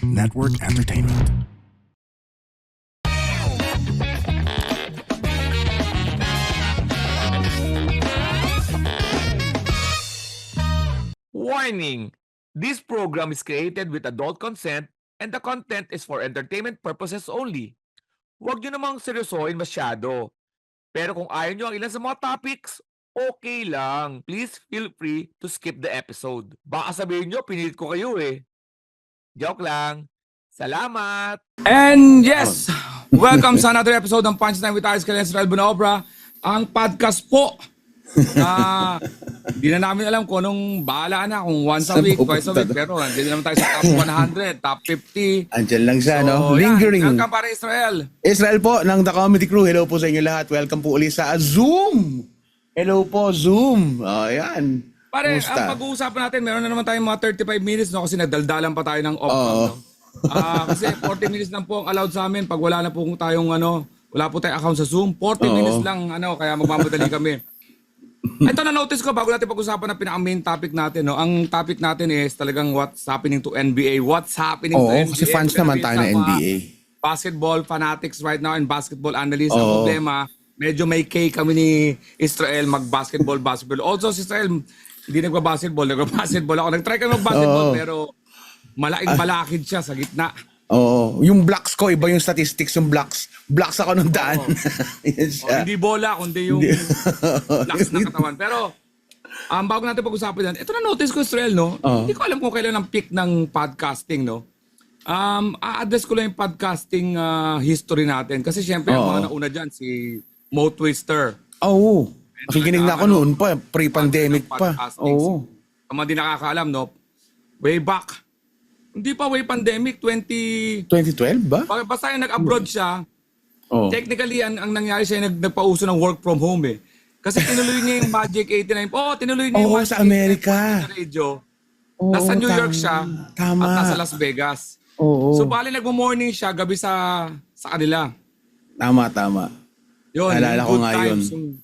Network Entertainment. Warning! This program is created with adult consent and the content is for entertainment purposes only. Huwag nyo namang seryosohin masyado. Pero kung ayaw nyo ang ilan sa mga topics, okay lang. Please feel free to skip the episode. Baka sabihin nyo, pinilit ko kayo eh. Joke lang. Salamat! And yes, welcome sa another episode ng Punchline with Iris Calensral Bonobra, ang podcast po. Di na namin alam kung anong bahala na, kung once a week, twice a week, pero hindi naman tayo sa top 100, top 50. Andyan lang siya, no? So, Lingering. yan. Welcome para Israel. Israel po, ng The Comedy Crew. Hello po sa inyo lahat. Welcome po ulit sa Zoom. Hello po, Zoom. Ayan. Pare, Kumusta? ang pag-uusapan natin, meron na naman tayong mga 35 minutes, no? Kasi nagdaldalan pa tayo ng off-cam, no? Kasi 40 minutes lang po ang allowed sa amin pag wala na po tayong, wala po tayong account sa Zoom. 40 minutes lang, kaya magmamadali kami. Ito na-notice ko bago natin pag-usapan ng pinaka-main topic natin, no? Ang topic natin is talagang what's happening to NBA. What's happening to NBA? Kasi fans naman tayo ng NBA. Basketball fanatics right now and basketball analysts. Ang problema, medyo may K kami ni Israel basketball. Also, si Israel, hindi nagbabasketball ako. Nag-try kami mag-basketball pero malaking-balakid siya sa gitna. Oo. Yung blocks ko, iba yung statistics, yung blocks. Blocks ako nung daan. Yan siya. Hindi bola, kundi yung lakas ng katawan. Pero, bago natin pag-usapan yan, ito na-notice ko, Israel, no? Hindi ko alam kung kailan ang peak ng podcasting, no? A-address ko lang yung podcasting history natin. Kasi syempre, ang mga nauna dyan, si Mo Twister. Oo. Nakikinig na ako noon pa, pre-pandemic pa. Oo. Ang mga di nakakaalam, no? Way back. Hindi pa way pandemic, 2012 ba? Basta yung nag-abroad siya, Oo. technically, ang nangyari siya, nagpauso ng work from home eh. Kasi tinuloy niya yung Magic 89. Tinuloy niya yung Magic sa Amerika. 89 sa radio. Oo, Nasa New York tama. siya Tama. at nasa Las Vegas. Oo. So, bali nagmo-morning siya, gabi sa kanila. Tama. Yun, Naalala yung ko good nga times, yun.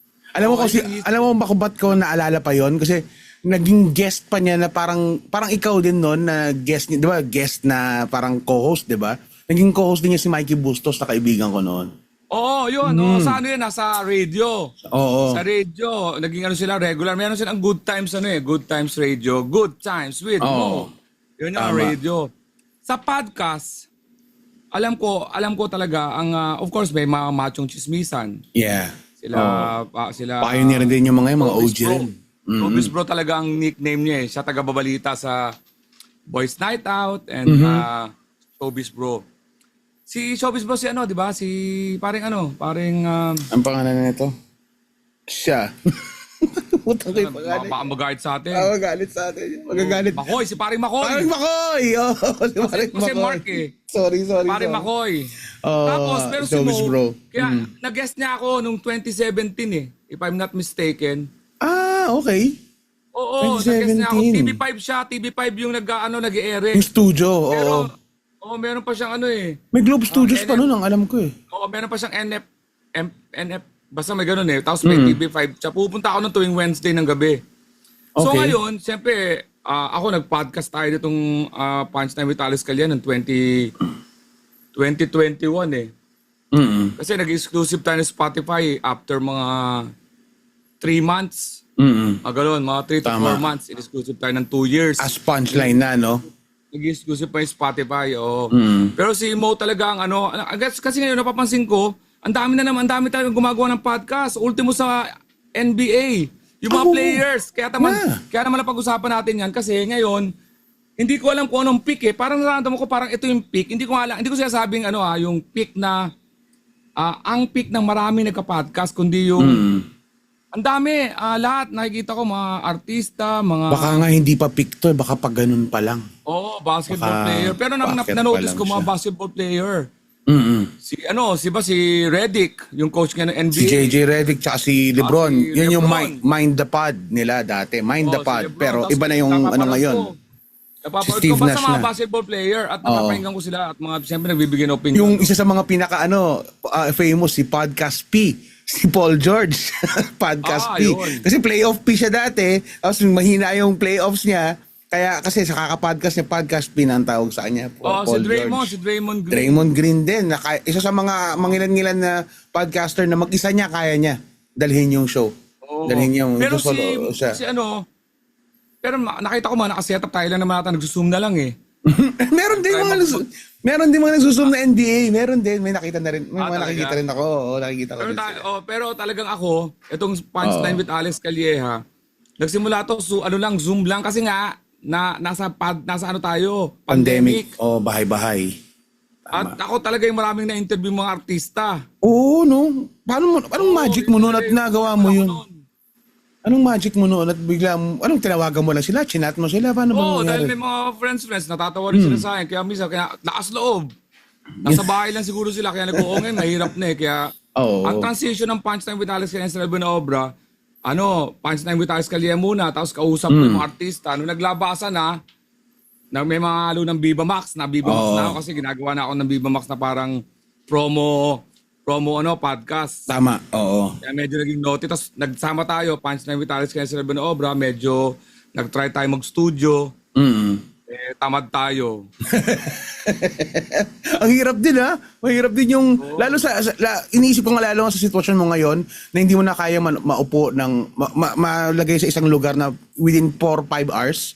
Alam mo ba kung ba't ko naalala pa yon? Kasi naging guest pa niya na parang ikaw din noon na guest niya, 'di ba? Guest na parang co-host, 'di ba? Naging co-host din niya si Mikey Bustos na kaibigan ko noon. Oo, yun. Sa nasa radio. Oo. Sa radio, naging sila regular. Meron silang good times Good Times Radio. Good Times with Mo. Yun yung Tama. radio. Sa podcast, alam ko talaga ang of course may mga machong chismisan. Yeah. Sila Pioneer din yung mga OG Bro. rin. Showbiz Bro talaga ang nickname niya eh. Siya taga-babalita sa Boys Night Out and Showbiz Bro. Si Showbiz Bro si di ba? Si parang Ang pangalan nito? Siya. Putang ko yung pangalan. baka mag-guide sa atin. Magalit sa atin. Magagalit. Makoy, si Paring Makoy. Paring Makoy! Oh, si Paring Kasi Makoy. Mark eh. Sorry. Paring Makoy. Tapos, pero si Showbiz Mo, Bro. kaya nag-guest niya ako nung 2017 eh. If I'm not mistaken. Okay. Oo, nag-guest niya ako. 2017. TV5 siya. TV5 yung nag-e-ere. Yung studio, Pero, oo. meron pa siyang May Globe Studios pa nun, ang alam ko eh. meron pa siyang NF, basta may ganun eh. Tapos may TV5 siya. Pupunta ako nung tuwing Wednesday ng gabi. So Okay. ngayon, siyempre, ako nag-podcast tayo ditong Punchline with Alice Calyan ng 2021 eh. Kasi nag-exclusive tayo ng Spotify after mga 3 months. Ganun, mga 3 to 4 months. In-exclusive tayo ng 2 years. As punchline na, no? Nag-exclusive pa yung Spotify, Pero si Mo talaga kasi ngayon napapansin ko, ang dami talagang gumagawa ng podcast. Ultimo sa NBA, yung mga players. Kaya naman napag-usapan natin yan kasi ngayon, hindi ko alam kung anong peak eh. Parang nararamdaman ko parang ito yung peak. Hindi ko sinasabing yung peak na, ang peak ng marami nagka-podcast, kundi yung, ang dami, lahat, nakikita ko mga artista, mga... Baka nga hindi pa pick to, baka pa ganun pa lang. Oo, basketball Baka player. Pero basket pa na-notice lang ko mga siya. basketball player. Si Redick, yung coach nga ng NBA. Si JJ Redick tsaka si LeBron. si Yun yung LeBron. mind the pod nila dati. Mind the Si pod. LeBron. Pero Tapos iba na yung ngayon. Napapanood Si Steve ko basta Nash mga na. basketball player at napapakinggan ko sila at mga siyempre nagbibigay ng opinion. Yung isa sa mga famous si Podcast P. Si Paul George. Podcast P. yun. Kasi playoff P siya dati. Tapos mahina yung playoffs niya. Kaya kasi sa kakapodcast niya, podcast pin ang tawag sa kanya. Oh, Paul si Draymond, George. si Draymond Green. Draymond Green din. Isa sa mga mangilan-ngilan na podcaster na mag-isa niya, kaya niya dalhin yung show. Oo. Dalhin yung Pero solo siya. si ano, pero nakita ko man, nakaset up tayo lang naman natin, nagsusum na lang eh. meron din mga nagsusum na NBA. Meron din. May nakita na rin. May mga talaga? nakikita rin ako. Oo, nakikita ko Pero, rin sila. pero talagang ako, itong Punchline with Alex Calleja, nagsimula to, Zoom lang kasi nga, nasa ano tayo, pandemic. Bahay-bahay. At ako talaga yung maraming na-interview mga artista. Oo, no? Anong magic mo noon at nagawa mo yun? Anong magic mo noon at bigla, anong tinawagan mo lang sila? Chinat mo sila? Paano ba Oo, dahil nangyari? may mga friends, natatawa rin sila sa akin. Kaya minsan, lakas loob. Nasa bahay lang siguro sila, kaya nag-uungay, mahirap na eh. Kaya, Oo. ang transition ng Punchline with Alex Calleja sa na obra, Punchline with Alex Calleja muna, tapos kausap ko yung mga artista. Nung naglabasan na may mga halo ng Viva Max na ako kasi ginagawa na ako ng Viva Max na parang promo podcast. Tama, oo. Kaya medyo naging naughty. Tapos nagsama tayo, Punchline with Alex Calleja sa obra, medyo nag-try tayo mag-studio. Tamad tayo. Ang hirap din ha. Mahirap din yung, lalo iniisip ko nga lalo sa sitwasyon mo ngayon na hindi mo na kaya maupo ng, malagay sa isang lugar na within 4-5 hours.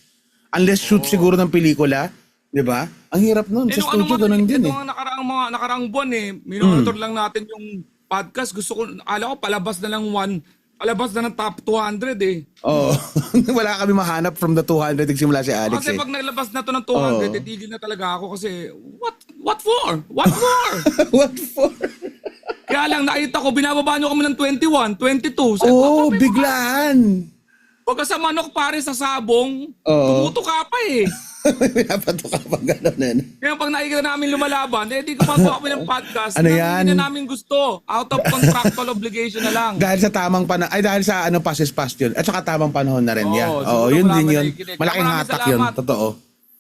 Unless shoot siguro ng pelikula. Di ba? Ang hirap nun. Sa studio, ganun din eh. Ito mga nakaraang buwan eh. Minonitor lang natin yung podcast. Gusto ko, ala ko, palabas na ng top 200 eh. Oo. Wala kami mahanap from the 200 nagsimula si Alex Kasi eh. pag naglabas na to ng 200, titigil na talaga ako kasi, what for? What for? What for? Kaya lang, nakita ko, binababa nyo kami ng 21, 22. Oo, biglaan. Huwag ka sa manok pare sa sabong, Oo. tumutuka pa eh. Pinapato ka pag gano'n. Kaya pag nakikita namin lumalaban, di gumagawa kami ng podcast. Ano na yan? Hindi na namin gusto. Out of contractual obligation na lang. Dahil sa tamang panahon, dahil sa past is past yun. At saka tamang panahon na rin Oo, yan. siguro Yun marami din yun. nakikinig. Malaking Maraming hatak yun. salamat. Totoo.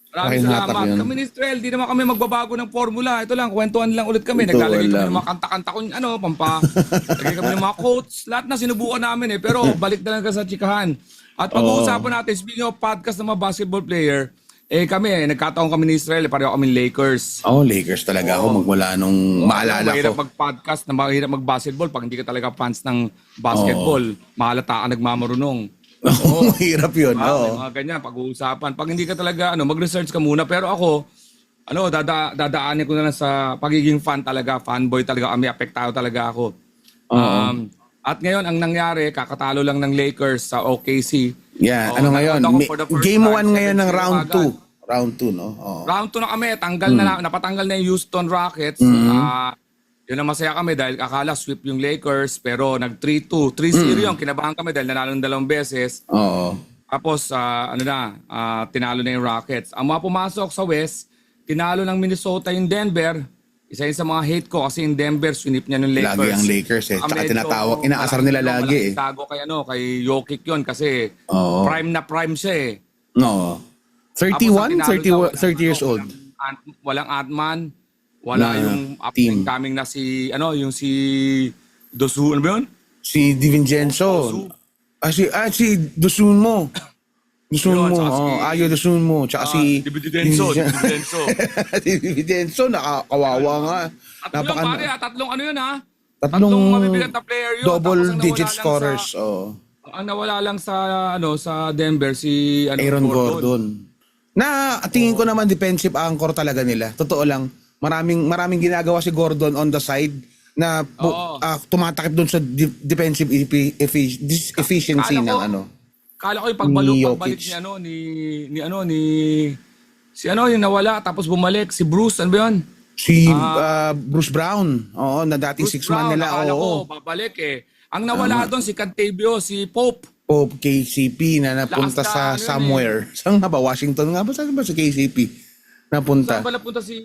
Maraming Malaking hatak salamat. yun. Kami ni Strel, di naman kami magbabago ng formula. Ito lang, kwentuhan lang ulit kami. Kwentuhan Naglalagay kami lang. ng mga kanta-kanta kung lagay kami ng mga quotes. Lahat na sinubukan namin eh. Pero balik na lang ka sa chikahan. At pag-uusapan natin, speaking of podcast ng mga basketball player, nagkataon kami ni Israel, pareho kami Lakers. Lakers talaga ako magmula nung maalala Mahirap ko. mag-podcast, mahirap mag-basketball pag hindi ka talaga fans ng basketball. Mahalata ka nagmamarunong. Mahirap yun. May mga ganyan, pag-uusapan. Pag hindi ka talaga, mag-research ka muna. Pero ako, dadaanin ko na lang sa pagiging fan talaga, fanboy talaga kami, apektado talaga ako. At ngayon, ang nangyari, kakatalo lang ng Lakers sa OKC. Yeah, ano ngayon? nanood ako for the first Game 1 time, ngayon ng 7-0 round agad. 2. Round 2, no? Round 2 na kami, napatanggal na yung Houston Rockets. Yun ang masaya kami dahil akala sweep yung Lakers, pero nag 3-2. 3-0 yung kinabahan kami dahil nanalo ng 2 beses. Oo. Tapos, tinalo na yung Rockets. Ang mga pumasok sa West, tinalo ng Minnesota yung Denver. Isa yun sa mga hate ko kasi yung Denver, sweep niya ng Lakers. Lagi ang Lakers eh. Tsaka tinatawag, inaasar nila lagi eh. Tago kay Jokic yun kasi Oo. prime na prime siya eh. No. Tapos 31? ang tinalo 30 years old. Walang Ant-Man, wala Na yung up team. and coming na si Dosu, ano ba yun? Si DiVincenzo. Si Dosunmo. Yun, Dosunmo. tsaka si- Ayo Dosunmo. Tsaka si... Dividenzo. Si Dividenzo, nakakawawa nga. Tatlong ano yun ha? Tatlong mabibigat na player yun. double Tapos ang nawala digit lang scorers. Ang nawala lang sa Denver si Aaron Gordon. Na tingin ko naman defensive anchor talaga nila. Totoo lang. Maraming ginagawa si Gordon on the side na tumatakip doon sa defensive efficiency Kala ng ko- ano. Kala ko yung Ni pagbalik Jokic. yung nawala tapos bumalik si Bruce, ano ba yun? Si Bruce Brown. Oo, na dating Bruce 6-man Brown, nila. akala ko Oo. babalik eh. Ang nawala doon si Cantavio, si Pope. Pope KCP na napunta Lakas na, sa somewhere. Saan nga ba? Washington nga ba? Saan ba si KCP? Napunta. Saan ba napunta si...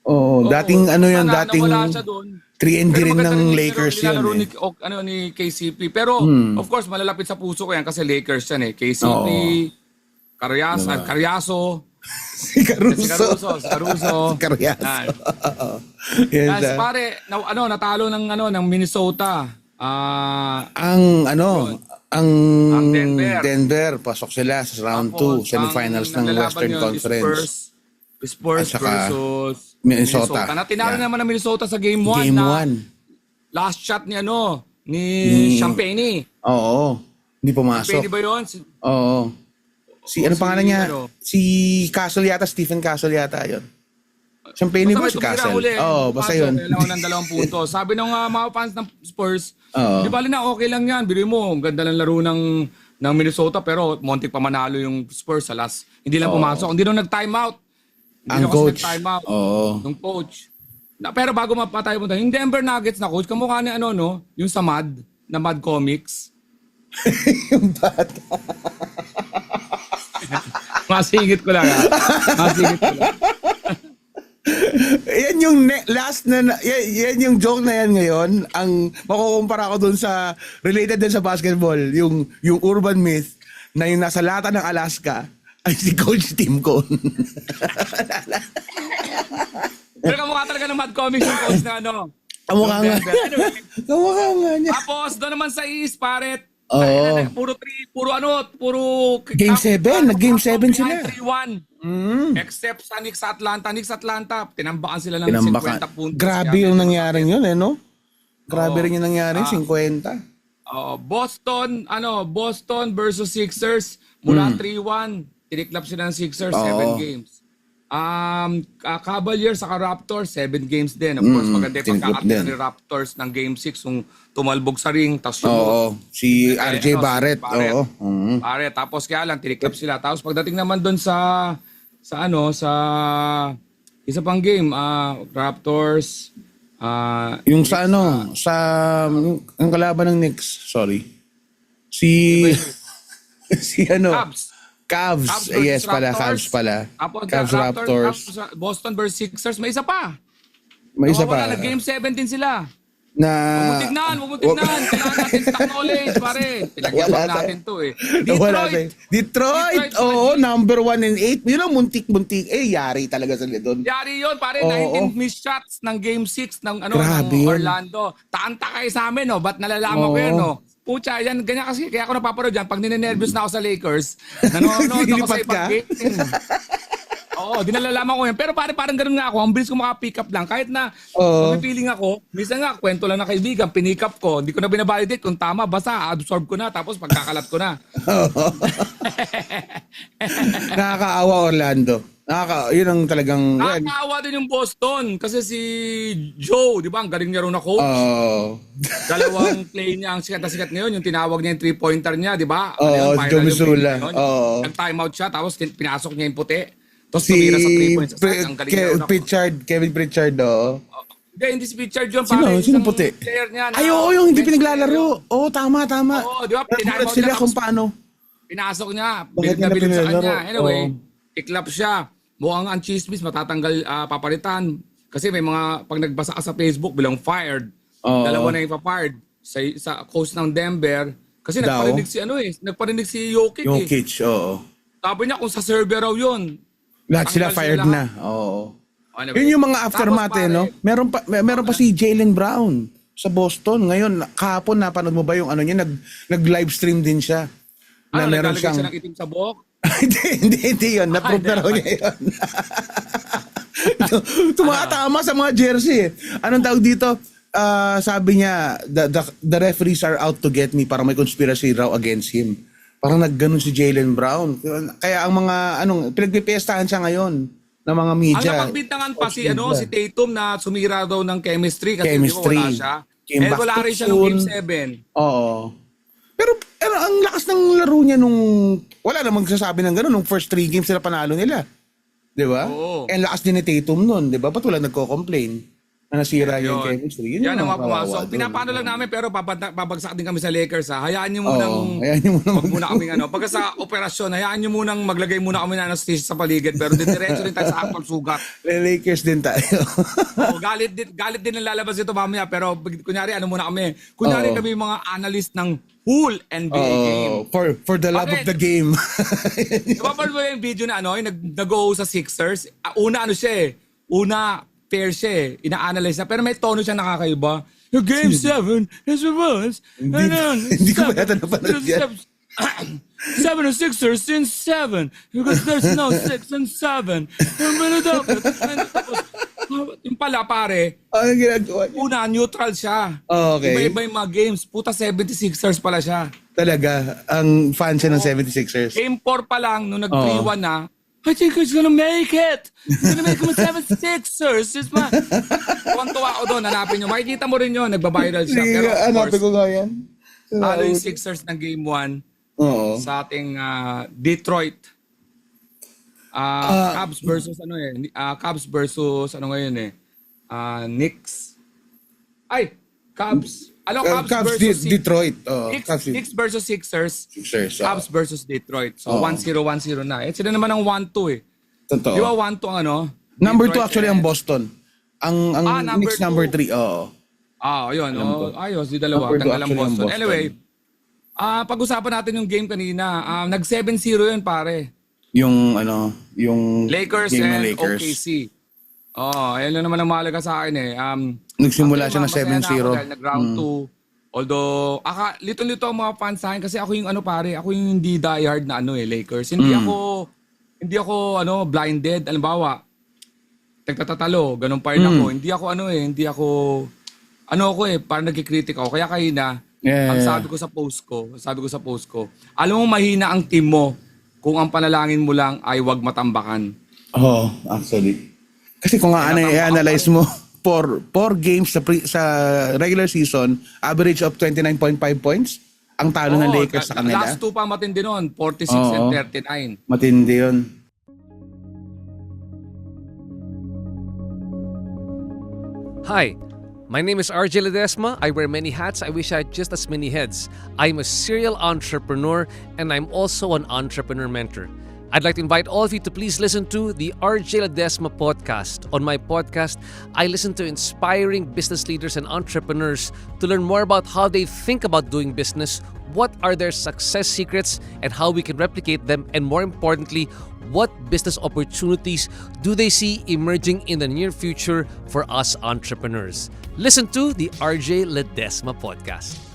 Oo, dating dating nawala siya doon. 3-and-D Pero rin maganda ng rin yung Lakers nilalaro yun ni KCP. Pero of course malalapit sa puso ko yan kasi Lakers yan eh. KCP, Caryaso, Si Caruso. Si Caruso. Si Carriazo. Yan. Yes, Guys, pare, natalo ng Minnesota. ang Ang Denver. Denver, pasok sila sa round 2, semifinals ng Western Conference. Spurs At saka versus Minnesota. Na tinalo Yeah. naman ng Minnesota sa game 1 Game na 1. last shot ni Champagne. Oo. Hindi pumasok. Champagne ba yun? Oo. Ano si pangalan niya? ano? Si Castle yata, Stephen Castle yata yun. Champagne ba si Castle? Oo, basta yun. Kailangan ng 2 puntos. Sabi ng mga fans ng Spurs, Oo. di bali na okay lang yan. Bili mo, ang ganda ng laro ng Minnesota pero montik pa manalo yung Spurs sa last. Hindi lang pumasok. Hindi nung nag-timeout. Ang coach. Nag-timeout. Oo. Nung coach. Pero bago mapatay mo tayo, yung Denver Nuggets na coach, kamukha ni yung sa Mad Comics. Yung bata. Masingit ko lang Masingit ko lang. Yan yung last yan yung joke na yan ngayon. Ang makukumpara ko dun sa related din sa basketball, yung urban myth na yung nasa lata ng Alaska ay si Coach Tim Cone. Pero kamukha talaga ng Mad Comics yung coach na Kamukha nga. Anyway, Kamukha nga niya. tapos doon naman sa East, paret. Oo. Puro Game 7, nag-game 7 sila. 3-1. Except sa Knicks Atlanta, tinambakan sila ng Tinambakan. 50 puntos. Grabe yung nangyari yun, no? Grabe rin yung nangyari, 50. Boston versus Sixers mula 3-1. Tiniklap sila ng Sixers, 7 games. Cavaliers saka Raptors, 7 games din. Of course, maganda yung tiniklap pagkakatira din. ni Raptors ng game 6 kung tumalbog sa ring. Tapos Oo. Si RJ Barrett. Oo. Pare, tapos kaya lang tiniklap sila. Tapos pagdating naman doon sa isa pang game, Raptors, Yung sa yung kalaban ng Knicks, sorry. Si Cavs. Cavs. versus Yes pala, Raptors. Cavs pala. Tapos Cavs Raptors. Boston versus Sixers, may isa pa. May isa Wala, pa. nag-game 17 sila. Na Bumutignan. Kailangan natin stock knowledge, pare. Pinagyabang Wala natin to eh. Detroit. Oo, number 1 and 8. Yun ang muntik-muntik. Yari talaga sila doon. Yari yun, pare. Oo. 19 missed shots ng game 6 ng Grabe ng yun. Orlando. Taanta kayo sa amin, no? Ba't nalalaman ko Oo. yan, no? Pucha, yan, ganyan kasi. Kaya ako napapanood dyan. Pag ninenervous na ako sa Lakers, nanonood ako sa Lilipat ibang ka? game. Oo, di nalalaman ko yan. Pero parang ganun nga ako. Ang bilis ko maka-pick up lang. Kahit na mapipiling ako, minsan nga, kwento lang na kaibigan, pinick up ko. Hindi ko na binabalidate kung tama. Basta, absorb ko na. Tapos pagkakalat ko na. Nakakaawa Orlando. Yun ang talagang... Nakakaawa din yung Boston. Kasi si Joe, di ba? Ang galing niya rin na coach. Dalawang play niya ang sikat na sikat ngayon. Yung tinawag niya yung 3-pointer niya, di ba? Oo, Viral Joe yung Mazzulla. play niya yun. Oo. Nag-timeout siya, tapos pinasok niya yung puti. Tapos tumira sa 3 points. Ang galing niya rin ako. Kevin Pritchard, Hindi si Pritchard yun. Sino? Pare, Sino isang puti? player niya na- Ay, oo, yung hindi pinaglalaro. Oo, tama. Oo, di ba? Nagulat Tinimeout sila niya, kung tapos paano. pinasok niya. Bakit nila Nabilib sa pinaglalaro? kanya. Anyway, Oo. iklap siya. Mukhang ang chismis, matatanggal, papalitan. Kasi may mga, pag nagbasa ka sa Facebook, bilang fired. Oo. Dalawa na yung pa-fired sa coach ng Denver. Kasi Daw? nagparinig si Jokic Yung eh. Kitch, oo. Sabi niya kung sa server raw yun. Lahat sila Tanggal fired sila na. Oo. Anyway, Yun yung mga aftermath tapos, no? Meron pa si Jaylen Brown sa Boston. Ngayon, kahapon napanood mo ba yung niya? Nag-live stream din siya. Na meron naglalagay siyang... siya ng itim sa buhok? hindi yun. Na-prove na raw niya yun. Tumatama sa mga jersey. Anong tawag dito? Sabi niya, the referees are out to get me. Parang may conspiracy raw against him. Parang nagganon si Jaylen Brown. Kaya ang mga, pinagpipestahan siya ngayon ng mga media. Ang napagbintangan pa si Tatum na sumira daw ng chemistry kasi hindi ko wala siya. Came back Wala too rin siya ng game soon. 7. Oo. Pero ang lakas ng laro niya nung... Wala namang sasabi ng gano'n. Nung first 3 games sila panalo nila. Di ba? Oo. And lakas din ni Tatum nun. Di ba? Ba't wala nagko-complain na nasira yung Yun. chemistry? Yun Yan ang yung mga pumasok. Pinapano lang namin pero babagsak din kami sa Lakers ha. Hayaan nyo munang... Ayan yung Wag muna kaming Pagka sa operasyon, hayaan nyo munang maglagay muna kami ng anesthesia sa paligid pero diretso rin tayo sa actual sugat. Lakers din tayo. Galit din ang lalabas ito mamaya pero kunyari muna kami. Kunyari Oo. kami yung mga analyst ng whole NBA game. For the love of the game. Napapanood mo yung video na yung nag-go sa Sixers. Una siya eh. Una, fair siya eh. Ina-analyze na. Pero may tono siya nakakaiba. Game 7 is reversed. Hindi ko pa yata napanood yan. 7 and Sixers since 7 because there's no 6 and 7. Yung pala pare, Ano ginagawa niya? una neutral siya. Okay. Iba-iba yung mga games. Puta 76ers pala siya. Talaga, ang fan siya ng 76ers. Game 4 pa lang, nung nag-3-1 na, I think he's gonna make it. He's gonna make it with 76ers. It's my... Tuwang-tuwa ako doon, hanapin nyo. Makikita mo rin yun, nagba-viral siya. Sige, Pero of hanapin course, ko nga yan. talo yung Sixers ng Game 1 Oo. sa ating Detroit. Cubs versus ano eh. Cubs versus ano ngayon eh. Knicks. Ay, Cubs. Ano, Cubs versus Detroit. Oh, Knicks versus Sixers. Sixers. Cubs versus Detroit. So, Oo. 1-0, 1-0 na. Eh, sila naman ang 1-2 eh. Totoo. Di ba 1-2 ang ano? Number 2 Detroit actually ang Boston. Ang number Knicks number 3. 2. Oo. Yun. Alam ko. Ayos, di dalawa. Number two Tanggal ang actually ang Boston. Boston. Anyway, pag-usapan natin yung game kanina. Nag 7-0 yun, pare. Yung Lakers game ng and Lakers. OKC. Ayun lang naman ang mahalaga sa akin eh. Nagsimula actually, siya ng masaya na ako 7-0. dahil nag-round 2. Although, lito-lito ang mga fans sa akin kasi ako yung ano pare, ako yung hindi diehard na ano eh, Lakers. Hindi ako blinded. Halimbawa, nagtatatalo, ganun pa rin ako. Hindi ako parang nagkikritik ako. Kaya ang sabi ko sa post ko, alam mo mahina ang team mo kung ang panalangin mo lang ay wag matambakan. Oh, actually. Kasi kung i-analyze mo, 4 games sa regular season, average of 29.5 points, ang talo ng Lakers sa kanila. Last 2 pa matindi nun, 46 and 39. Matindi yun. Hi, my name is RJ Ledesma. I wear many hats. I wish I had just as many heads. I'm a serial entrepreneur and I'm also an entrepreneur mentor. I'd like to invite all of you to please listen to the RJ Ledesma podcast. On my podcast, I listen to inspiring business leaders and entrepreneurs to learn more about how they think about doing business, what are their success secrets, and how we can replicate them, and more importantly, what business opportunities do they see emerging in the near future for us entrepreneurs. Listen to the RJ Ledesma podcast.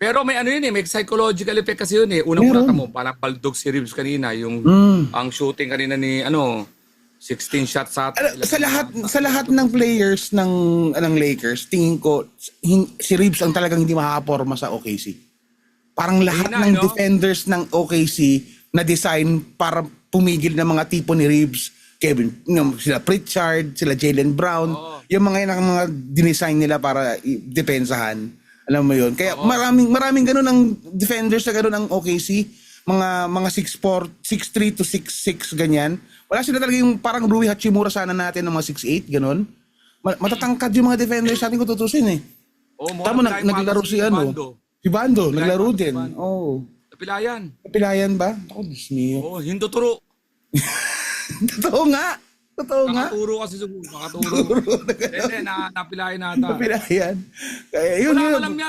Pero may may psychological effect kasi yun eh. Unang-una mo, parang paldog si Reeves kanina, yung ang shooting kanina ni 16 shots sa atin. Sa lahat ng players ng Lakers, tingin ko si Reeves ang talagang hindi makakaporma sa OKC. Parang lahat ng defenders ng OKC na design para pumigil ng mga tipo ni Reeves, Kevin, sila Pritchard, sila Jaylen Brown, yung mga dinesign nila para depensahan. Alam mo yun. Kaya maraming ganun ang defenders na ganun ang OKC. Mga 6'4", 6'3 to 6'6", ganyan. Wala sila talaga yung parang Rui Hachimura sana natin ng mga 6'8", ganun. Matatangkad yung mga defenders natin kung tutusin eh. Tama, naglaro si Si Bando, naglaro din. Napilayan ba? Ako, Diyos mio. Hinduturo. Totoo nga. Nakaturo kasi nakaturo. Hindi, napilayan nata. Napilayan. Kaya yun,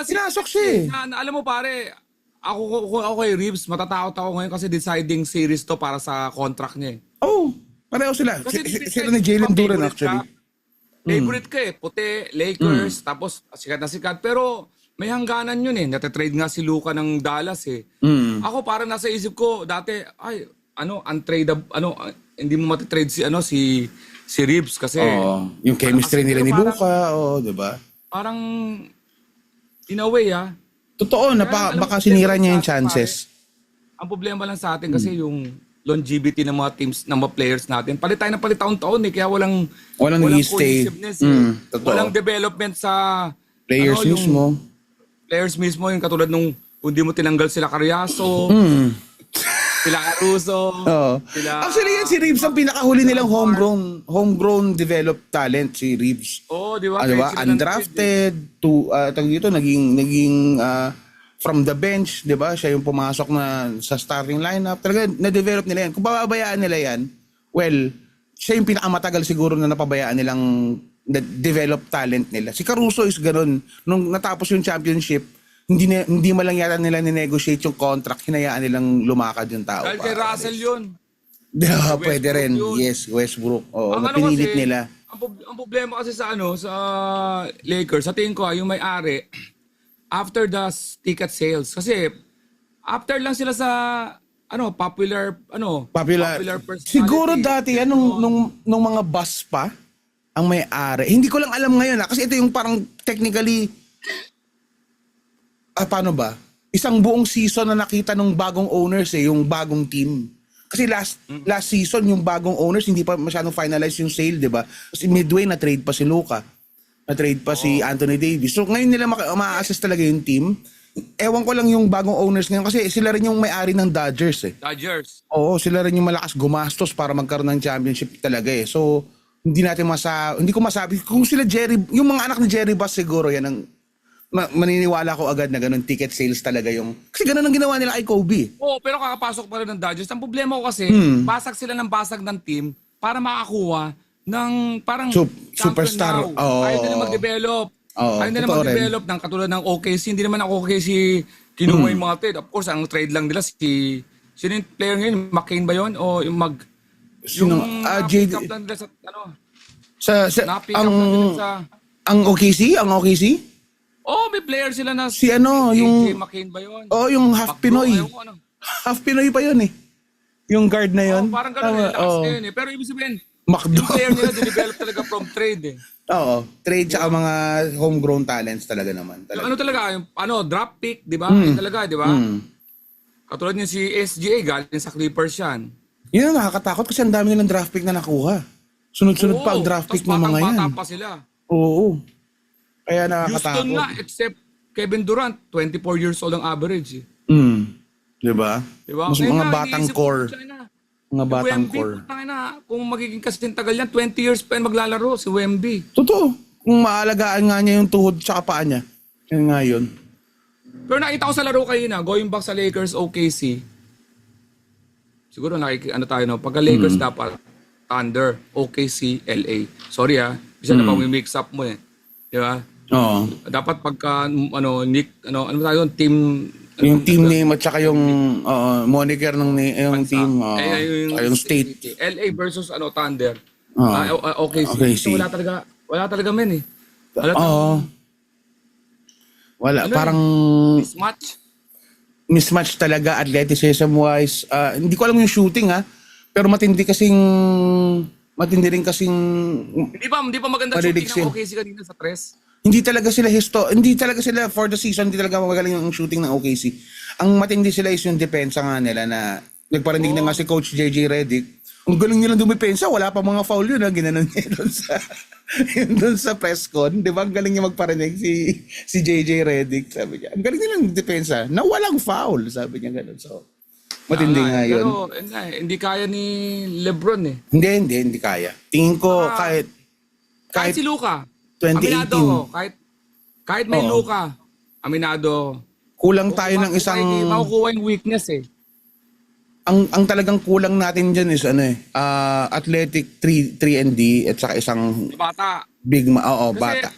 sinasok siya eh. Alam mo pare, ako kay Reeves, matatakot ako ngayon kasi deciding series to para sa contract niya eh. Pareho sila. Sila ni Jalen Duren actually. Favorite ka eh, puti, Lakers, tapos sikat na sikat. Pero may hangganan yun eh. Natatrade nga si Luka ng Dallas eh. Ako parang nasa isip ko, dati, untradeable, hindi mo matitrade si Reeves kasi. Yung chemistry nila ni Luka, di ba? Parang, in a way totoo na baka sinira niya yung chances. Ang problema lang sa atin kasi yung longevity ng mga teams, ng mga players natin. Palit tayo ng palit taon-taon eh. Kaya walang stay. cohesiveness eh. Walang development sa players mismo. Players mismo, yung katulad nung kung di mo tinanggal sila Carriazo, sila Caruso. Actually yan si Reeves ang pinakahuli nilang homegrown developed talent si Reeves. Di ba? Diba? Undrafted naging from the bench, 'di ba? Siya yung pumasok na sa starting lineup. Talaga na-develop nila yan. Kung pababayaan nila yan, well, siya yung pinakamatagal siguro na napabayaan nilang develop talent nila. Si Caruso is ganun. Nung natapos yung championship, hindi man lang yata nila ni-negotiate yung contract, hinayaan nilang lumakad yung tao. Dahil kay Russell yun. Pwede rin. Yun. Yes, Westbrook. Oo, Ang na pinilit kasi, nila. ang problema kasi sa sa Lakers, sa tingin ko yung may-ari after the ticket sales kasi after lang sila sa popular personality. Siguro dati yan, nung mga bus pa, ang may-ari. Hindi ko lang alam ngayon kasi ito yung parang technically, paano ba? Isang buong season na nakita ng bagong owners yung bagong team. Kasi last season, yung bagong owners, hindi pa masyadong finalize yung sale, di ba? Kasi midway, na-trade pa si Luka. Na-trade pa si Anthony Davis. So ngayon nila ma-assess talaga yung team. Ewan ko lang yung bagong owners ngayon kasi sila rin yung may-ari ng Dodgers eh. Dodgers. Oo, sila rin yung malakas gumastos para magkaroon ng championship talaga eh. So, hindi ko masabi kung sila yung mga anak ni Jerry Buss siguro yan ang maniniwala ko agad na ganun ticket sales talaga yung kasi ganun ang ginawa nila kay Kobe. Oo, pero kakapasok pa rin ng Dodgers. Ang problema ko kasi, basag sila ng basag ng team para makakuha ng parang Superstar. champion now. Ayaw nila mag-develop. Ayaw nila totoo rin. mag-develop ng katulad ng OKC. Hindi naman ako OKC kinuha yung mga trade. Of course, ang trade lang nila sino yung player ngayon? McCain ba yun? O yung JD pick up lang nila sa na-pick up lang nila sa ang OKC? Ang OKC? may player sila na Si AJ McCain ba yun? yung half Pinoy. Ayaw ko, Half Pinoy pa yun eh. Yung guard na yun. Parang ganun yung lakas na yun eh. Pero ibig sabihin, McDo. yung player nila dinevelop talaga from trade eh. Oo, trade sa mga homegrown talents talaga naman. Talaga. Ano talaga, yung draft pick, di ba? Yun talaga, di ba? Katulad niya si SGA, galing sa Clippers yan. Yun ang nakakatakot kasi ang dami nilang draft pick na nakuha. Sunod-sunod pa ang draft pick ng mga yan. Bata pa sila. Oo. Kaya Houston nakakatakot. nga, except Kevin Durant, 24 years old ang average eh. Diba? Diba? Mas Kaya mga nga, batang iniisip ko core. siya Mga batang Wemby, core. kung magiging kasing tagal yan, 20 years pa yan maglalaro si Wemby. Totoo. Kung maalagaan nga niya yung tuhod sa paa niya. Yan nga yun. Pero nakita ko sa laro kayo going back sa Lakers, OKC. Siguro tayo pagka Lakers dapat Thunder, OKC, LA. Sorry bisa na pang-mix up mo eh. Di ba? Oo. Dapat pagka tayo team Yung team name at saka yung moniker ng yung team. Yung state. LA versus Thunder. OKC. OKC. So, wala talaga men eh. Wala. Parang mismatch talaga athleticism wise. Hindi ko alam yung shooting pero matindi rin kasing Hindi pa maganda shooting ng OKC kanina sa tres. hindi talaga sila for the season, hindi talaga magaling yung shooting ng OKC. Ang matindi sila is yung depensa nga nila na nagparinig na nga si Coach JJ Redick. Ang galing nilang dumipensa, wala pa mga foul yun ginanon niya doon sa press con. Di ba? Ang galing niya magparinig si JJ Redick. Sabi niya, ang galing nilang depensa na walang foul. Sabi niya gano'n. So, matindi nga yun. Pero hindi kaya ni LeBron eh. Hindi kaya. Tingin ko Kahit si Luka. 2018. Aminado ko. Kahit may Luka. Aminado. Kulang tayo ng isang makukuha yung weakness eh. ang talagang kulang natin diyan is athletic 3 and D at saka isang Bata. big Kasi bata.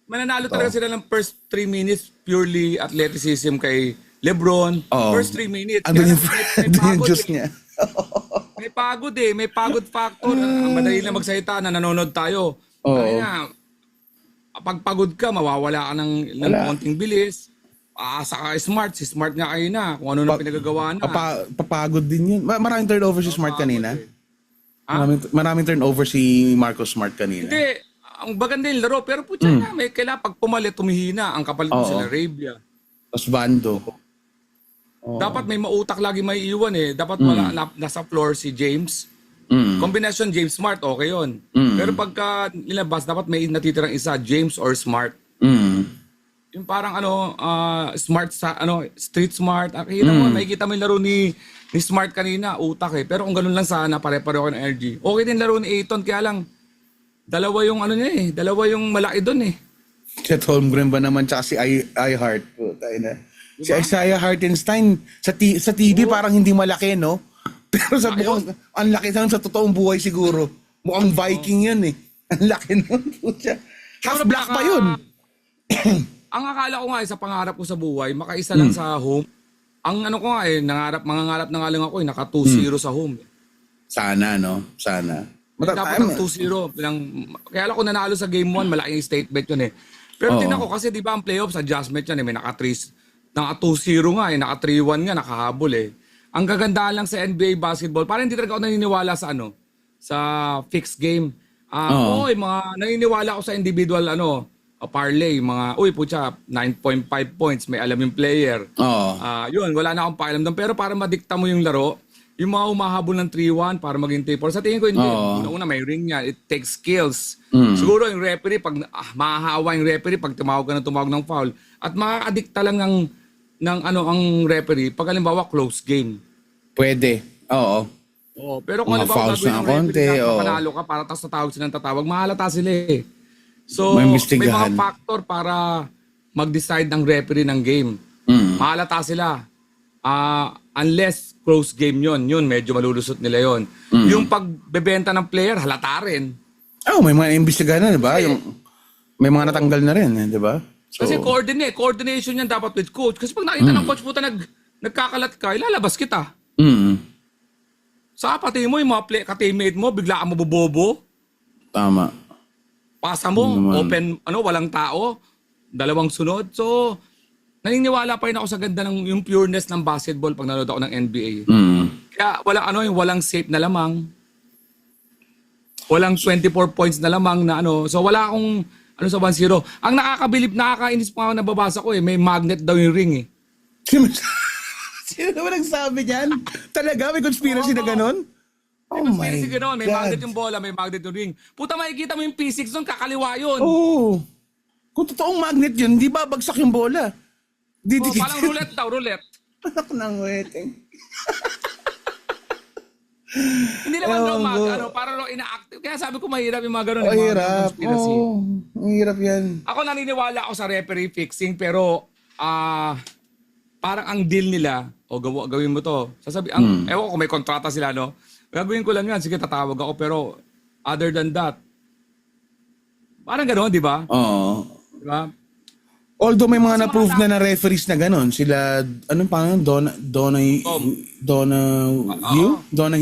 mananalo talaga sila ng first 3 minutes purely athleticism kay LeBron. First 3 minutes. Andun Kaya yung juice niya. May pagod eh. May pagod factor. Madali na magsalita na nanonood tayo. Kaya pag pagod ka, mawawala ka ng konting bilis. Saka smart. Si Smart nga kayo na. Kung ano na pinagagawa na. Papagod din yun. Maraming turnover si Smart kanina. Maraming turnover si Marcus Smart kanina. Hindi. Ang baganda yung laro. Pero putya na. May kailangan pag pumalit, tumihina. Ang kapalit mo sila Arabia. Tapos Bando. Dapat may mautak lagi may iwan eh. Dapat nasa floor si James. Combination James Smart, okay yun. Pero pagka nilabas, dapat may natitirang isa, James or Smart. Yung parang smart sa street smart. Nakikita mo, makikita mo yung laro ni Smart kanina, utak eh. Pero kung ganun lang sana, pare-pareho ng energy. Okay din laro ni Ayton, kaya lang dalawa yung dalawa yung malaki doon eh. Chet Holmgren ba naman tsaka si I Heart. Si Isaiah Hartenstein sa TV parang hindi malaki, no? Pero sa buong, ang laki sa totoong buhay siguro. Mukhang Viking yan eh. Ang laki nun. Half black pa yun. Ang akala ko nga sa pangarap ko sa buhay, makaisa lang sa home. Ang ko nga mangangarap na nga lang ako naka 2-0 sa home. Sana, no? Sana. Dapat ng 2-0. Kaya lang kung nanalo sa game 1, malaking statement yun eh. Pero tingnan ko kasi di ba ang playoffs, adjustment yan eh. May naka 2-0 nga eh, naka 3-1 nga, nakahabol eh. Ang kagandahan lang sa NBA basketball, parang hindi talaga ako naniniwala sa sa fixed game. Oo, mga naniniwala ako sa individual parlay, mga, putya, 9.5 points, may alam yung player. Yun, wala na akong pakialam doon. Pero para madikta mo yung laro, yung mga umahabol ng 3-1 para maging 3-4. Sa tingin ko, hindi. Una, may ring yan. It takes skills. Siguro yung referee, pag mahahawa yung referee, pag tumawag ka ng tumawag ng foul, at makakadikta lang ang referee, pag halimbawa, close game. Pwede. Oo. Pero kung Mga halimbawa, fouls gagawin na ng konti, referee, panalo ka, para tapos tatawag silang tatawag, mahalata sila eh. So, May may mistigahan. mga factor para mag-decide ng referee ng game. Mahalata sila. Unless close game yun, medyo malulusot nila yon. Yung pagbebenta ng player, halata rin. May mga imbestigahan na, di ba? May mga natanggal na rin, di ba? So, Kasi coordination yan dapat with coach. Kasi pag nakita ng coach, puta, nagkakalat ka, ilalabas kita. Sa pati mo, yung mga ka-teammate mo, bigla ka mabobobo. Tama. Pasa mo, open, walang tao, 2 sunod. So, naniniwala pa rin ako sa ganda ng yung pureness ng basketball pag nanood ako ng NBA. Kaya walang safe na lamang. Walang 24 points na lamang na So wala akong sa 1-0. Ang nakakainis pa ako nababasa ko may magnet daw yung ring eh. Sino naman nagsabi niyan? Talaga? May conspiracy na ganon? Oh my God. May magnet yung bola, may magnet yung ring. Puta, makikita mo yung physics nun, kakaliwa yun. Oo. Kung totoong magnet yun, di ba bagsak yung bola? Parang roulette daw, roulette. Anak ng wedding. Hindi naman daw parang ina-active. Kaya sabi ko mahirap yung mga ganun. Mahirap. Mahirap yan. Ako naniniwala ako sa referee fixing pero parang ang deal nila, gawin mo to. Ewan ko kung may kontrata sila, gagawin ko lang yan. Sige, tatawag ako. Pero other than that, parang gano'n, di ba? Oo. Di ba? Although may mga na-prove na referees na gano'n. Sila, anong pangalan? Donahue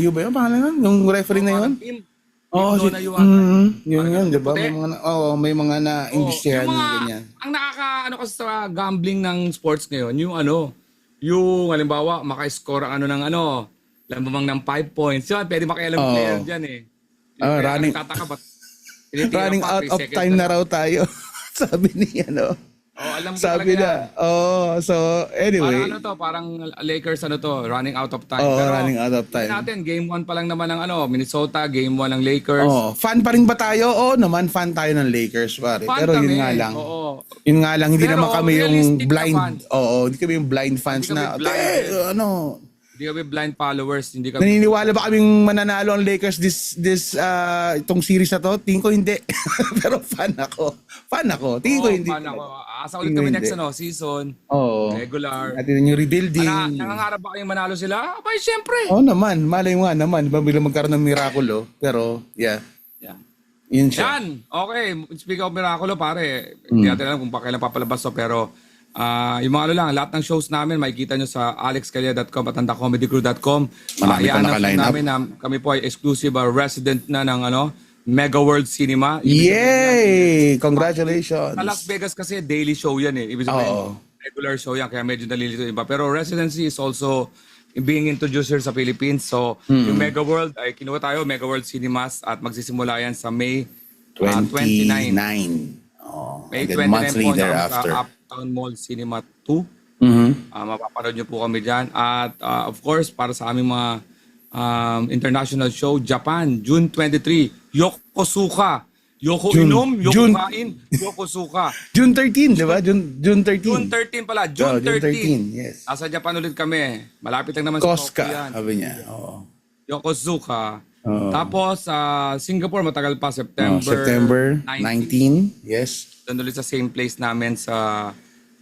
ba yun? Pangalan nun? Yung referee na yun? Oo, yun, di ba? May mga na-imbestihan yung na ganyan. Ang kasi sa gambling ng sports ngayon, yung halimbawa, maka-score ang lambamang ng 5 points. Yun, pwede makialam player dyan eh. Running out of time na raw tayo. Sabi niya, alam ko sabi talaga na. So anyway. Parang Lakers running out of time. Pero running out of time. Natin, game 1 pa lang naman ng Minnesota, game 1 ng Lakers. Fan pa rin ba tayo? Naman, fan tayo ng Lakers, pare. Fan pero kami, yun nga lang. oo. Yun nga lang, hindi Pero naman kami yung realistic na blind. fans. Hindi kami yung blind fans Hindi na, kami blind. Hindi kami blind followers, hindi kami. naniniwala ba kaming mananalo ang Lakers itong series na to? Tingin ko hindi. Pero fan ako. Tingin ko hindi. Fan ako. Asa ulit kami next season. Oo. Regular. Natin yung rebuilding. Nangangarap ba kayong manalo sila? Abay, syempre. Naman. Malay mo nga naman. Diba bilang magkaroon ng mirakulo. Pero, yeah. Yun siya. Yan. Okay. Speak of Miraculo, pare. Hindi natin alam kung kailan papalabas to, pero yung mga lang, lahat ng shows namin, makikita nyo sa alexcalia.com at andacomedycrew.com. Marami pa naka-line up. namin na kami po ay exclusive resident na ng Mega World Cinema. Yay! Congratulations. Sa Las Vegas kasi daily show yan eh. Ibig sabihin, regular show yan, kaya medyo nalilito iba. Pero residency is also being introduced here sa Philippines. So, yung Mega World, ay kinuha tayo, Mega World Cinemas, at magsisimula yan sa May 29. May 29 monthly po thereafter. sa Uptown Mall Cinema 2. Mapapanood nyo po kami dyan. At of course, para sa aming mga international show, Japan, June 23, Yokosuka. Yoko inom, Yoko kain, Yokosuka. June 13, di ba? June 13. June 13 pala, June 13. June 13, yes. Nasa Japan ulit kami. Malapit lang naman sa Tokyo Koska, yan. sabi niya. Oo. Yokosuka. Tapos, Singapore, matagal pa, September 19, yes. Doon ulit sa same place namin sa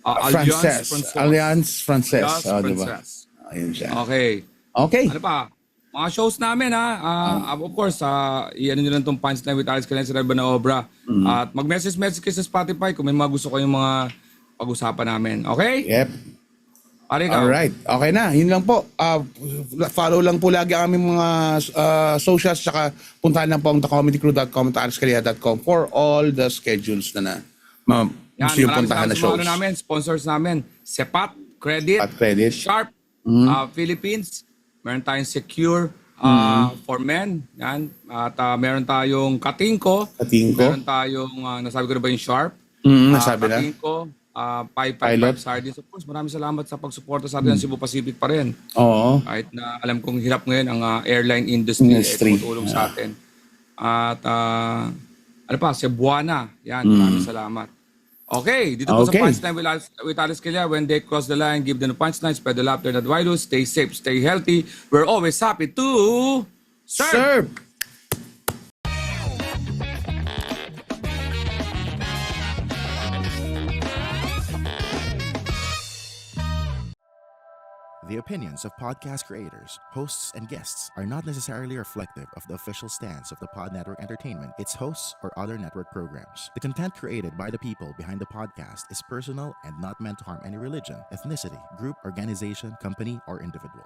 Alliance Frances. Diba? Ayun siya. Okay. Ano pa? Mga shows namin of course, i-ano nyo lang itong Punchline with Alex Calia sa na Obra. At mag-message kayo sa Spotify kung may mga gusto kayong mga pag-usapan namin. Okay? Yep. Pare ikaw. Alright, okay na. Yun lang po. Follow lang po lagi ang aming mga socials, tsaka puntahan lang po ang thecomedycrew.com at alexcalia.com for all the schedules na gusto yung puntahan na shows. Namin, sponsors namin, Sepat, Credit, At credit. Sharp, Philippines, meron tayong Secure for Men, yan. At meron tayong Katingko, Katingko. meron tayong, nasabi ko na ba yung Sharp? Nasabi na. Katingko, Pilot. 555 Sardines. Of course, maraming salamat sa pagsuporta sa atin ng Cebu Pacific pa rin. Oo. Kahit na alam kong hirap ngayon ang airline industry, tumutulong sa atin. At ano pa, Cebuana. Yan, maraming salamat. Okay, dito po sa Okay. Punchline with Alex Calia. When they cross the line, give them the punchline, spread the laughter and advice. Stay safe, stay healthy. We're always happy to serve. Serve! The opinions of podcast creators, hosts, and guests are not necessarily reflective of the official stance of the Pod Network Entertainment, its hosts, or other network programs. The content created by the people behind the podcast is personal and not meant to harm any religion, ethnicity, group, organization, company, or individual.